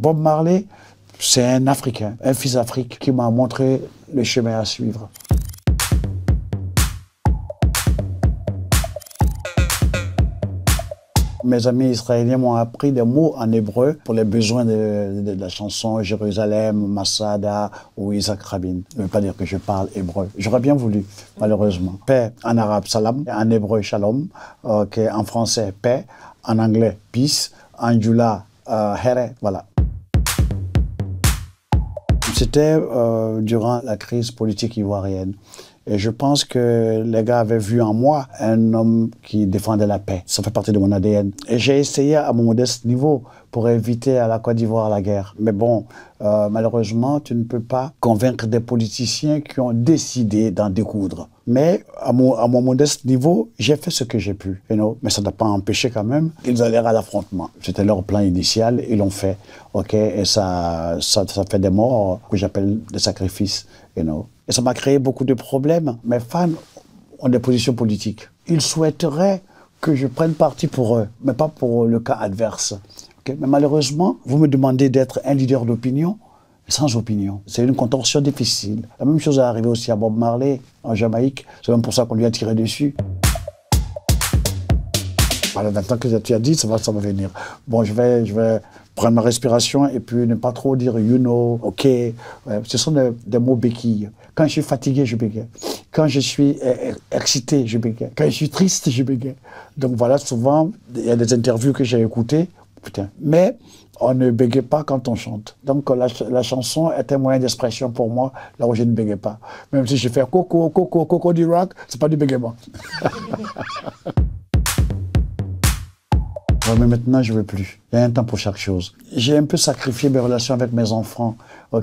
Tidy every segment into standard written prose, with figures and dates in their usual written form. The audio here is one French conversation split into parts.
Bob Marley, c'est un Africain, un fils d'Afrique qui m'a montré le chemin à suivre. Mes amis israéliens m'ont appris des mots en hébreu pour les besoins de la chanson Jérusalem, Masada ou Isaac Rabin. Ça ne veut pas dire que je parle hébreu. J'aurais bien voulu, malheureusement. Paix en arabe, salam, en hébreu, shalom, en français, paix, en anglais, peace, en djoula, here, voilà. C'était durant la crise politique ivoirienne. Et je pense que les gars avaient vu en moi un homme qui défendait la paix. Ça fait partie de mon ADN. Et j'ai essayé à mon modeste niveau pour éviter à la Côte d'Ivoire la guerre. Mais bon, malheureusement, tu ne peux pas convaincre des politiciens qui ont décidé d'en découdre. Mais à mon modeste niveau, j'ai fait ce que j'ai pu. Mais ça n'a pas empêché quand même qu'ils allèrent à l'affrontement. C'était leur plan initial, ils l'ont fait. Et ça fait des morts que j'appelle des sacrifices. Et ça m'a créé beaucoup de problèmes. Mes fans ont des positions politiques. Ils souhaiteraient que je prenne parti pour eux, mais pas pour le cas adverse. Mais malheureusement, vous me demandez d'être un leader d'opinion sans opinion. C'est une contorsion difficile. La même chose est arrivée aussi à Bob Marley en Jamaïque. C'est même pour ça qu'on lui a tiré dessus. Voilà, maintenant que tu as dit, ça va venir. Bon, je vais prendre ma respiration et puis ne pas trop dire you know, ok. Ouais, ce sont des mots béquilles. Quand je suis fatigué, je bégaye. Quand je suis excité, je bégaye. Quand je suis triste, je bégaye. Donc voilà, souvent, il y a des interviews que j'ai écoutées. Putain. Mais on ne bégaye pas quand on chante. Donc la chanson est un moyen d'expression pour moi, là où je ne bégaye pas. Même si je fais coco, coco, coco du rock, c'est pas du bégaiement. Mais maintenant, je ne veux plus. Il y a un temps pour chaque chose. J'ai un peu sacrifié mes relations avec mes enfants,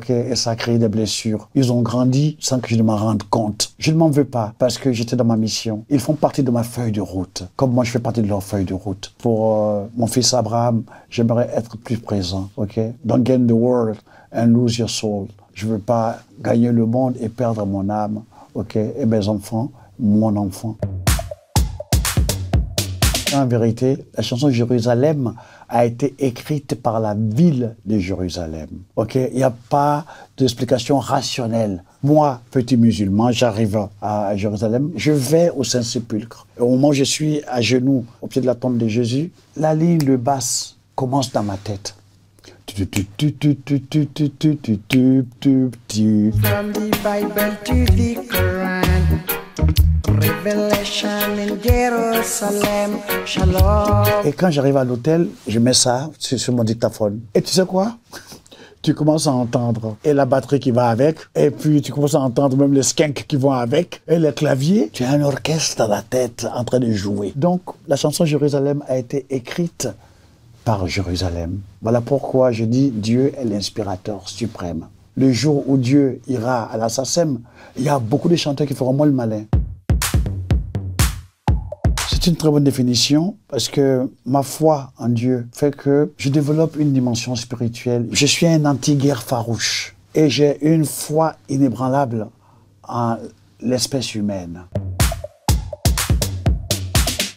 et ça a créé des blessures. Ils ont grandi sans que je ne m'en rende compte. Je ne m'en veux pas parce que j'étais dans ma mission. Ils font partie de ma feuille de route, comme moi je fais partie de leur feuille de route. Pour mon fils Abraham, j'aimerais être plus présent, Don't gain the world and lose your soul. Je ne veux pas gagner le monde et perdre mon âme, Et mes enfants, mon enfant. En vérité, la chanson Jérusalem a été écrite par la ville de Jérusalem. Il n'y a pas d'explication rationnelle. Moi, petit musulman, j'arrive à Jérusalem, je vais au Saint-Sépulcre. Au moment où je suis à genoux, au pied de la tombe de Jésus, la ligne de basse commence dans ma tête. From the Bible to the Quran. Revelation in Jerusalem, Shalom. Et quand j'arrive à l'hôtel, je mets ça sur mon dictaphone. Et tu sais quoi? Tu commences à entendre et la batterie qui va avec, et puis tu commences à entendre même les skanks qui vont avec, et les claviers. Tu as un orchestre dans la tête en train de jouer. Donc la chanson Jérusalem a été écrite par Jérusalem. Voilà pourquoi je dis Dieu est l'inspirateur suprême. Le jour où Dieu ira à la SACEM, il y a beaucoup de chanteurs qui feront moins le malin. C'est une très bonne définition parce que ma foi en Dieu fait que je développe une dimension spirituelle. Je suis un anti-guerre farouche et j'ai une foi inébranlable en l'espèce humaine.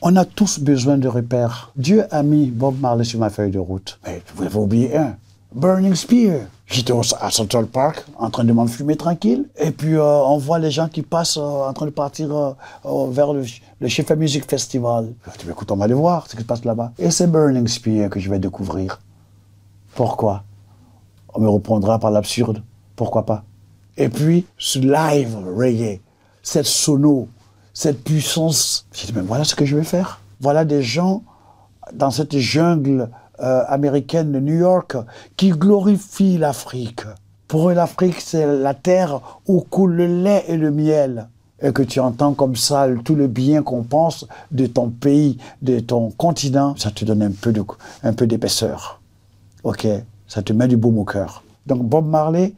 On a tous besoin de repères. Dieu a mis Bob Marley sur ma feuille de route. Mais vous avez oublié un. Burning Spear. J'étais à Central Park en train de m'enfumer tranquille. Et puis on voit les gens qui passent en train de partir vers le Shefa Music Festival. Je dis, écoute, on va aller voir ce qui se passe là-bas. Et c'est Burning Spear que je vais découvrir. Pourquoi? On me répondra par l'absurde. Pourquoi pas? Et puis, ce live reggae, cette sono, cette puissance. J'ai dit, mais voilà ce que je vais faire. Voilà des gens dans cette jungle américaine de New York qui glorifient l'Afrique. Pour eux, l'Afrique, c'est la terre où coule le lait et le miel. Et que tu entends comme ça tout le bien qu'on pense de ton pays, de ton continent, ça te donne un peu d'épaisseur. Ça te met du baume au cœur. Donc Bob Marley,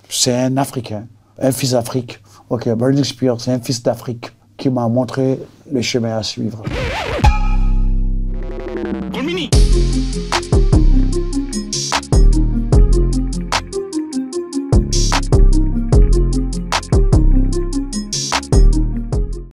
c'est un Africain, un fils d'Afrique. Burning Spear, c'est un fils d'Afrique qui m'a montré le chemin à suivre. Mini.